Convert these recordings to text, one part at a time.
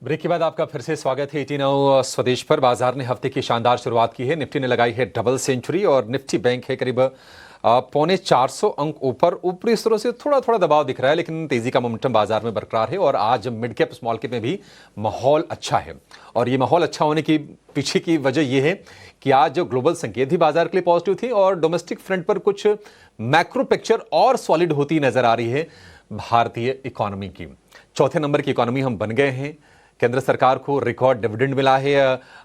Break के बाद आपका फिर से स्वागत है 89 स्वदेश पर। बाजार ने हफ्ते की शानदार शुरुआत की है। निफ्टी ने लगाई है डबल सेंचुरी और निफ्टी बैंक है करीब पौने 400 अंक ऊपर। ऊपरी स्तरों से थोड़ा थोड़ा दबाव दिख रहा है, लेकिन तेजी का मोमेंटम बाजार में बरकरार है और आज मिड कैप स्मॉल कैप में भी माहौल अच्छा है। और ये माहौल अच्छा होने की पीछे की वजह यह है कि आज जो ग्लोबल संकेत भी बाजार के लिए पॉजिटिव थी और डोमेस्टिक फ्रंट पर कुछ मैक्रो पिक्चर और सॉलिड होती नजर आ रही है भारतीय इकोनॉमी की। चौथे नंबर की इकोनॉमी हम बन गए हैं। केंद्र सरकार को रिकॉर्ड डिविडेंड मिला है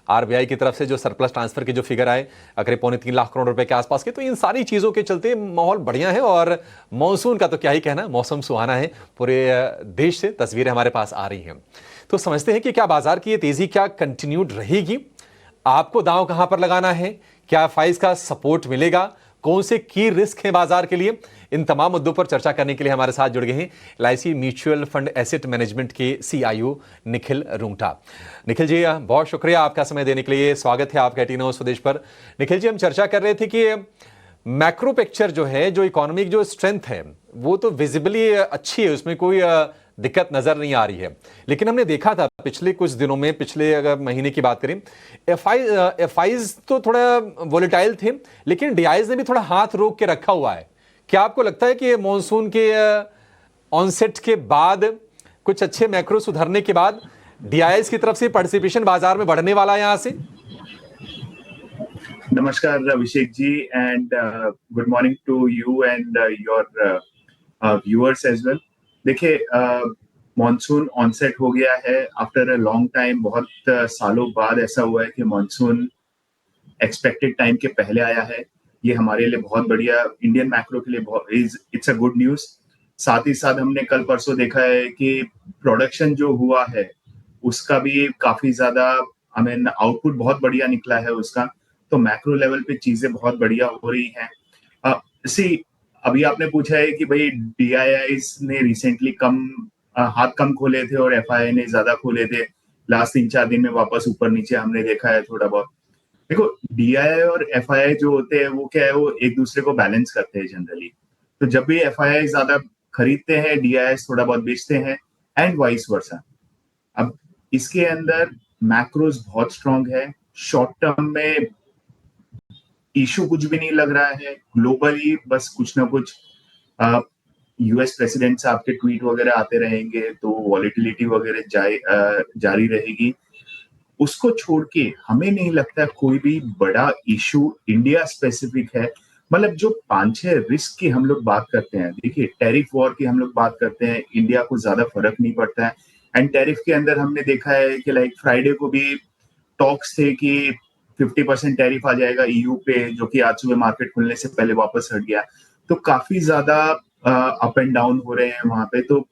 आरबीआई की तरफ से, जो सरप्लस ट्रांसफर के जो फिगर आए करीब पौने 3 लाख करोड़ रुपए के आसपास के। तो इन सारी चीजों के चलते माहौल बढ़िया है और मॉनसून का तो क्या ही कहना, मौसम सुहाना है। पूरे देश से तस्वीरें हमारे पास आ रही हैं। तो समझते हैं कि क्या बाजार की ये तेजी क्या कंटिन्यूड रहेगी, आपको दांव कहां पर लगाना है, क्या एफआईज का सपोर्ट मिलेगा, कौन से की रिस्क हैं बाजार के लिए। इन तमाम मुद्दों पर चर्चा करने के लिए हमारे साथ जुड़ गए हैं LIC mutual fund asset management के सीआईओ निखिल रूंगटा। निखिल जी, बहुत शुक्रिया आपका समय देने के लिए। स्वागत है आपका 89 स्वदेश पर। निखिल जी, हम चर्चा कर रहे थे कि मैक्रो पिक्चर जो है, जो इकोनॉमिक जो स्ट्रेंथ है, वो तो विजिबली अच्छी है, उसमें कोई दिक्कत नजर नहीं आ रही है। लेकिन हमने देखा था पिछले कुछ दिनों में, पिछले अगर महीने की बात करें, एफआईज तो थोड़ा वोलेटाइल थे, लेकिन डीआईज ने भी थोड़ा हाथ रोक के रखा हुआ है। क्या आपको लगता है कि मॉनसून के ऑनसेट के बाद, कुछ अच्छे मैक्रो सुधरने के बाद डीआईएस की तरफ से पार्टिसिपेशन बाजार में बढ़ने वाला है यहां से? नमस्कार Abhishek ji, and good morning to you and your viewers as well. देखिए, मॉनसून ऑनसेट हो गया है आफ्टर अ लॉन्ग टाइम। बहुत सालों बाद ऐसा हुआ है कि मॉनसून एक्सपेक्टेड टाइम के पहले आया है। ये हमारे लिए बहुत बढ़िया, इंडियन मैक्रो के लिए इट्स अ गुड न्यूज। साथ ही साथ हमने कल परसों देखा है कि प्रोडक्शन जो हुआ है उसका भी काफी ज्यादा, आउटपुट बहुत बढ़िया निकला है उसका। तो मैक्रो लेवल पे चीजें बहुत बढ़िया हो रही हैं। अभी आपने पूछा है कि भाई डीआईआईज ने रिसेंटली हाथ कम खोले थे और एफआईआई ने ज्यादा खोले थे। लास्ट 3-4 दिन में वापस ऊपर नीचे हमने देखा है थोड़ा बहुत। देखो, डीआईआई और एफआईआई जो होते हैं वो क्या है, वो एक दूसरे को बैलेंस करते हैं जनरली। तो जब भी एफआईआई ज्यादा खरीदते हैं, डीआईआई थोड़ा बहुत बेचते हैं, एंड वाइस वर्सा। अब इसके अंदर मैक्रोज बहुत स्ट्रांग है। शॉर्ट टर्म में इशू कुछ भी नहीं लग रहा है। ग्लोबली बस कुछ ना कुछ यूएस प्रेसिडेंट साहब के ट्वीट वगैरह आते रहेंगे, तो वॉलेटिलिटी वगैरह जारी रहेगी। उसको छोड़ के हमें नहीं लगता कोई भी बड़ा इशू इंडिया स्पेसिफिक है। मतलब जो 5-6 रिस्क की हम लोग बात करते हैं, देखिए टैरिफ वॉर की हम लोग बात करते हैं, इंडिया को ज्यादा फर्क नहीं पड़ता है। एंड टैरिफ के अंदर हमने देखा है कि लाइक फ्राइडे को भी टॉक्स थे कि 50% टैरिफ आ जाएगा ईयू पे, जो कि आज सुबह मार्केट खुलने से पहले वापस हट गया। तो काफी ज्यादा अप एंड डाउन हो रहे हैं वहां पे। तो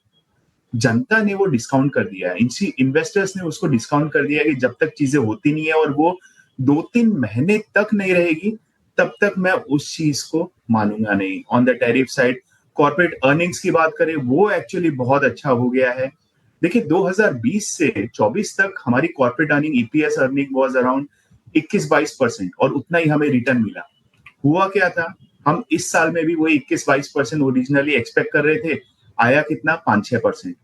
जनता ने वो डिस्काउंट कर दिया है, इन्वेस्टर्स ने उसको डिस्काउंट कर दिया है कि जब तक चीजें होती नहीं है और वो 2-3 महीने तक नहीं रहेगी, तब तक मैं उस चीज को मानूंगा नहीं। On the tariff side, corporate earnings की बात करें, वो एक्चुअली बहुत अच्छा हो गया है। देखिए, 2020 से 24 तक हमारी corporate earning, EPS earning was around 21-22% और उतना ही हमें रिटर्न मिला। हुआ क्या था, हम इस साल में भी वही 21-22% ओरिजिनली एक्सपेक्ट कर रहे थे। आया कितना, 5-6%।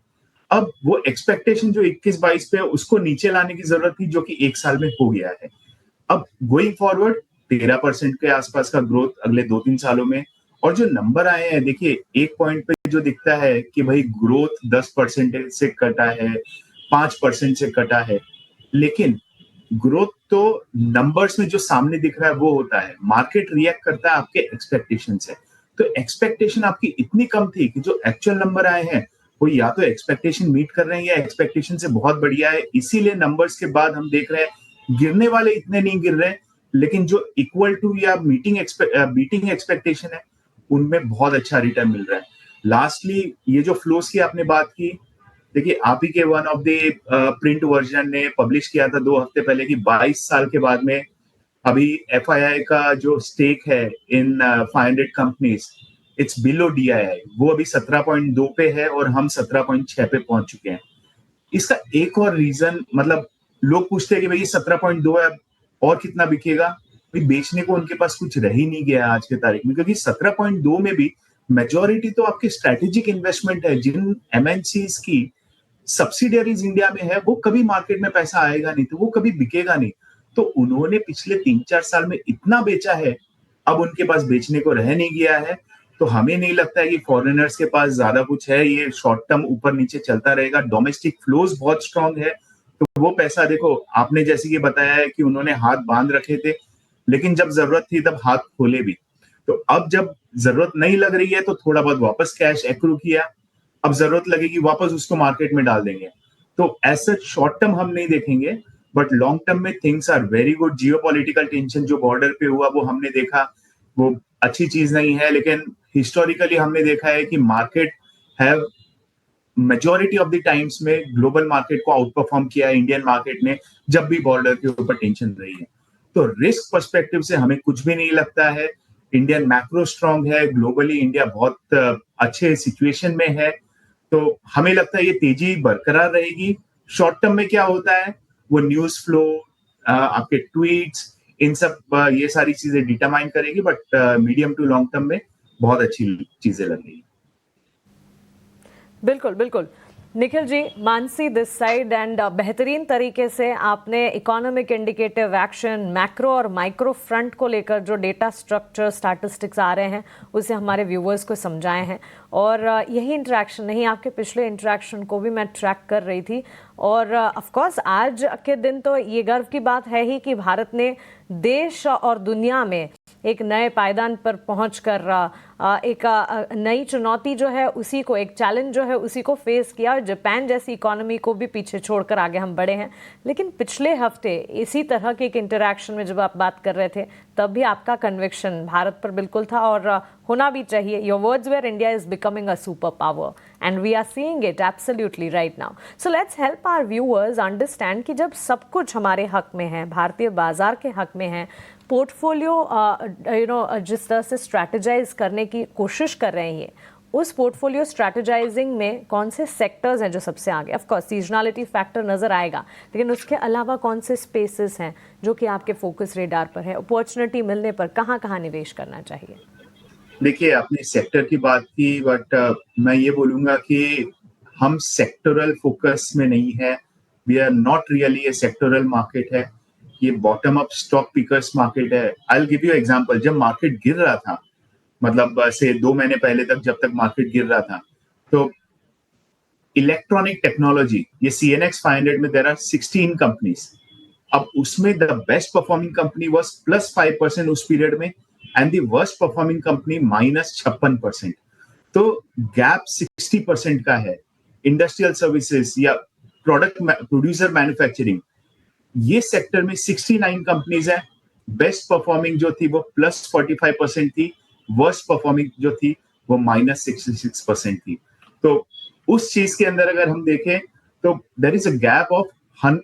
अब वो एक्सपेक्टेशन जो 21-22 पे है, उसको नीचे लाने की जरूरत थी, जो कि एक साल में हो गया है। अब गोइंग फॉरवर्ड 13% के आसपास का ग्रोथ अगले 2-3 सालों में। और जो नंबर आए हैं, देखिए एक पॉइंट पे जो दिखता है कि भाई ग्रोथ 10% से कटा है, 5% से कटा है, लेकिन ग्रोथ तो नंबर्स में जो सामने दिख रहा है वो होता है। मार्केट रिएक्ट करता है आपके एक्सपेक्टेशन से। तो एक्सपेक्टेशन आपकी इतनी कम थी कि जो एक्चुअल नंबर आए हैं वो या तो एक्सपेक्टेशन मीट कर रहे हैं या एक्सपेक्टेशन से बहुत बढ़िया है। इसीलिए नंबर्स के बाद हम देख रहे हैं गिरने वाले इतने नहीं गिर रहे, लेकिन जो इक्वल टू या बीटिंग एक्सपेक्टेशन है उनमें बहुत अच्छा रिटर्न मिल रहा है। लास्टली, ये जो फ्लोस की आपने बात की, देखिए आप ही के one of the print version ने पब्लिश किया था 2 हफ्ते पहले कि 22 साल के बाद में अभी एफआईआई का जो स्टेक है इन 500 कंपनीज, इट्स बिलो डीआईआई। वो अभी 17.2 पे है और हम 17.6 पे पहुंच चुके हैं। इसका एक और रीजन, मतलब लोग पूछते हैं कि भाई 17.2 है, और कितना बिकेगा? भाई बेचने को उनके पास कुछ रह ही नहीं गया आज के तारीख में, क्योंकि 17.2 में भी मेजोरिटी तो आपकी स्ट्रेटेजिक इन्वेस्टमेंट है। जिन एमएनसीज की सब्सिडियरीज इंडिया में है, वो कभी मार्केट में पैसा आएगा नहीं, तो वो कभी बिकेगा नहीं। तो उन्होंने पिछले 3-4 साल में इतना बेचा है, अब उनके पास बेचने को रह नहीं गया है। तो हमें नहीं लगता है कि फॉरेनर्स के पास ज्यादा कुछ है, ये शॉर्ट टर्म ऊपर नीचे चलता रहेगा। डोमेस्टिक फ्लोज बहुत स्ट्रांग है, तो वो पैसा देखो, आपने जैसे कि बताया है कि उन्होंने हाथ बांध रखे थे, लेकिन जब जरूरत थी तब हाथ खोले भी। तो अब जब जरूरत नहीं लग रही है तो थोड़ा बहुत वापस कैश एक्रू किया, अब जरूरत लगेगी वापस उसको मार्केट में डाल देंगे। तो ऐसा शॉर्ट टर्म हम नहीं देखेंगे, बट लॉन्ग टर्म में things are very good. Geopolitical tension जो बॉर्डर पे हुआ वो हमने देखा, वो अच्छी चीज नहीं है, लेकिन हिस्टोरिकली हमने देखा है कि market have majority of the times में ग्लोबल मार्केट को आउट परफॉर्म किया है इंडियन मार्केट ने, जब भी बॉर्डर के ऊपर टेंशन रही है। तो रिस्क पर्सपेक्टिव से हमें कुछ भी नहीं लगता है। इंडियन मैक्रो स्ट्रांग है, ग्लोबली इंडिया बहुत अच्छे सिचुएशन में है। तो हमें लगता है ये तेजी बरकरार रहेगी। शॉर्ट टर्म में क्या होता है, वो न्यूज फ्लो, आपके ट्वीट्स, इन सब ये सारी चीजें डिटरमाइन करेगी, but medium to long term में बहुत अच्छी चीजें लग रही है। बिल्कुल बिल्कुल। Nikhil ji, Mansi this side and बेहतरीन तरीके से आपने इकोनॉमिक इंडिकेटिव एक्शन, मैक्रो और माइक्रो फ्रंट को लेकर जो डेटा स्ट्रक्चर स्टैटिस्टिक्स आ रहे हैं उसे हमारे व्यूअर्स को समझाए हैं। और यही इंटरेक्शन नहीं, आपके पिछले इंटरेक्शन को भी मैं ट्रैक कर रही थी। और ऑफ कोर्स आज के दिन तो ये गर्व की बात है ही कि भारत ने देश और दुनिया में एक नए पायदान पर पहुंचकर एक नई चुनौती जो है उसी को, एक चैलेंज जो है उसी को फेस किया, और जापान जैसी इकोनॉमी को भी पीछे छोड़कर आगे हम बढ़े हैं। लेकिन पिछले हफ्ते इसी तरह के एक इंटरेक्शन में जब आप बात कर रहे थे तब भी आपका कन्विक्शन भारत पर बिल्कुल था, और होना भी चाहिए। Your words where India is becoming a super power and we are seeing it absolutely right now. So let's help our viewers understand कि जब सब कुछ हमारे हक में है, भारतीय बाजार के हक में है, पोर्टफोलियो जिस तरह से स्ट्रैटेजाइज करने की कोशिश कर रहे हैं, ये उस पोर्टफोलियो स्ट्रैटेजाइजिंग में कौन से सेक्टर्स हैं जो सबसे आगे? ऑफ कोर्स सीजनलिटी फैक्टर नजर आएगा, लेकिन उसके अलावा कौन से स्पेसेस हैं जो कि आपके फोकस रेडार पर है? अपॉर्चुनिटी मिलने पर कहाँ कहाँ निवेश करना चाहिए? देखिए, आपने सेक्टर की बात की, बट मैं ये बोलूंगा कि हम सेक्टरल फोकस में नहीं है। We are not really a sectoral market है, ये bottom up stock pickers market है। I will give you example. जब मार्केट गिर रहा था, मतलब से 2 महीने पहले तक, जब तक मार्केट गिर रहा था, तो इलेक्ट्रॉनिक टेक्नोलॉजी, ये CNX 500 में देयर आर 16 कंपनीज। अब उसमें the best performing company was +5% उस पीरियड में, and the worst performing company -56%। तो गैप 60% का है। इंडस्ट्रियल सर्विसेज या प्रोडक्ट प्रोड्यूसर मैन्युफैक्चरिंग, ये सेक्टर में 69 कंपनीज है। बेस्ट परफॉर्मिंग जो थी वो +45% थी, वर्स्ट परफॉर्मिंग जो थी वो -66% थी। तो उस चीज के अंदर अगर हम देखें तो there is a gap of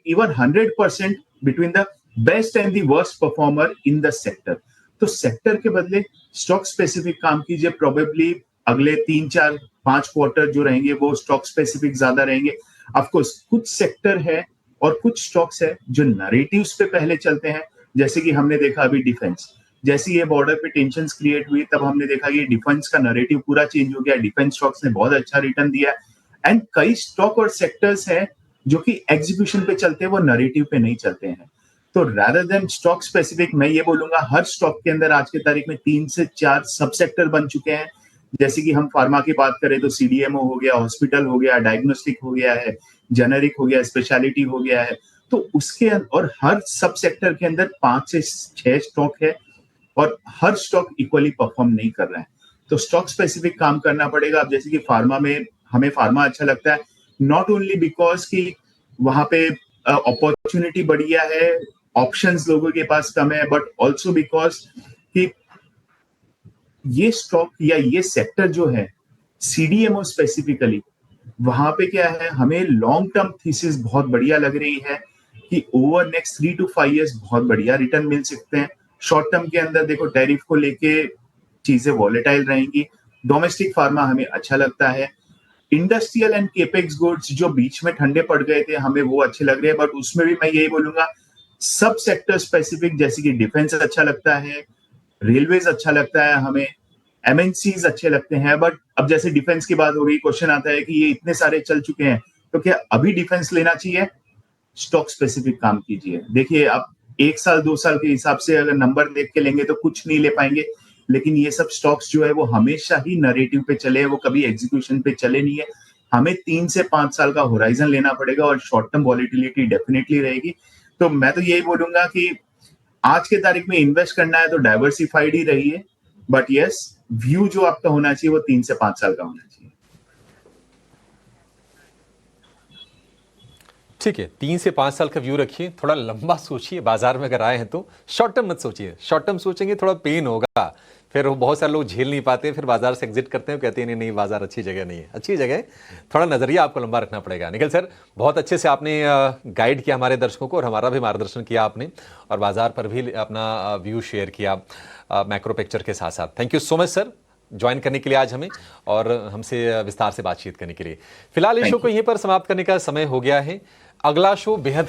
even 100% between the best and the worst performer in the sector. तो सेक्टर के बदले स्टॉक स्पेसिफिक काम कीजिए। प्रोबेबली अगले 3-4-5 क्वार्टर जो रहेंगे वो स्टॉक स्पेसिफिक ज्यादा रहेंगे। ऑफकोर्स कुछ सेक्टर है और कुछ स्टॉक्स है जो नरेटिव्स पे पहले चलते हैं, जैसे कि हमने देखा अभी डिफेंस। जैसे ये बॉर्डर पे टेंशन क्रिएट हुई, तब हमने देखा ये डिफेंस का नरेटिव पूरा चेंज हो गया। डिफेंस स्टॉक्स ने बहुत अच्छा रिटर्न दिया, एंड कई स्टॉक और सेक्टर्स हैं जो कि एग्जीक्यूशन पे चलते हैं, वो नरेटिव पे नहीं चलते हैं। तो रादर देन स्टॉक स्पेसिफिक, मैं ये बोलूंगा हर स्टॉक के अंदर आज की तारीख में 3 से 4 सब सेक्टर बन चुके हैं। जैसे कि हम फार्मा की बात करें तो CDMO हो गया, हॉस्पिटल हो गया, डायग्नोस्टिक हो गया है, जेनेरिक हो गया, स्पेशलिटी हो गया है। तो उसके और हर सब सेक्टर के अंदर 5 से 6 स्टॉक है, और हर स्टॉक इक्वली परफॉर्म नहीं कर रहा है। तो स्टॉक स्पेसिफिक काम करना पड़ेगा। अब जैसे कि फार्मा में हमें फार्मा अच्छा लगता है, नॉट ओनली बिकॉज कि वहां पे अपॉर्चुनिटी बढ़िया है, ऑप्शंस लोगों के पास कम है, बट ऑल्सो बिकॉज कि ये स्टॉक या ये सेक्टर जो है CDMO स्पेसिफिकली, वहां पे क्या है, हमें लॉन्ग टर्म थीसिस बहुत बढ़िया लग रही है कि ओवर नेक्स्ट 3 to 5 years बहुत बढ़िया रिटर्न मिल सकते हैं। शॉर्ट टर्म के अंदर देखो टैरिफ को लेके चीजें वॉलेटाइल रहेंगी। डोमेस्टिक फार्मा हमें अच्छा लगता है। इंडस्ट्रियल एंड केपेक्स गुड्स जो बीच में ठंडे पड़ गए थे, हमें वो अच्छे लग रहे हैं, बट उसमें भी मैं यही बोलूंगा सब सेक्टर स्पेसिफिक, जैसे कि डिफेंस अच्छा लगता है, रेलवेज अच्छा लगता है हमें, MNCs अच्छे लगते हैं। बट अब जैसे डिफेंस की बात हो गई, क्वेश्चन आता है कि ये इतने सारे चल चुके हैं, तो क्या अभी डिफेंस लेना चाहिए? स्टॉक स्पेसिफिक काम कीजिए। देखिए आप 1 साल 2 साल के हिसाब से अगर नंबर देख के लेंगे तो कुछ नहीं ले पाएंगे, लेकिन ये सब स्टॉक्स जो है वो हमेशा ही नरेटिव पे चले, वो कभी एग्जीक्यूशन पे चले नहीं है। हमें 3 से 5 साल का होराइजन लेना पड़ेगा और शॉर्ट टर्म वॉलिटिलिटी डेफिनेटली रहेगी। तो मैं तो यही बोलूंगा कि आज के तारीख में इन्वेस्ट करना है तो डाइवर्सिफाइड ही रहिए, बट यस, व्यू जो आपका होना चाहिए वो 3 से 5 साल का होना चाहिए। ठीक है, 3 से 5 साल का व्यू रखिए, थोड़ा लंबा सोचिए। बाजार में अगर आए हैं तो शॉर्ट टर्म मत सोचिए। शॉर्ट टर्म सोचेंगे थोड़ा पेन होगा, फिर वो बहुत सारे लोग झेल नहीं पाते, फिर बाजार से एग्जिट करते हैं, कहते हैं नहीं नहीं बाजार अच्छी जगह नहीं है। अच्छी जगह है, थोड़ा नजरिया आपको लंबा रखना पड़ेगा। निखिल सर, बहुत अच्छे से आपने गाइड किया हमारे दर्शकों को और हमारा भी मार्गदर्शन किया आपने, और बाजार पर भी अपना व्यू शेयर किया मैक्रो पिक्चर के साथ साथ। Thank you so much sir join करने के लिए आज हमें और हमसे विस्तार से बातचीत करने के लिए। फिलहाल इस शो को यहीं पर समाप्त करने का समय हो गया है। अगला शो बेहद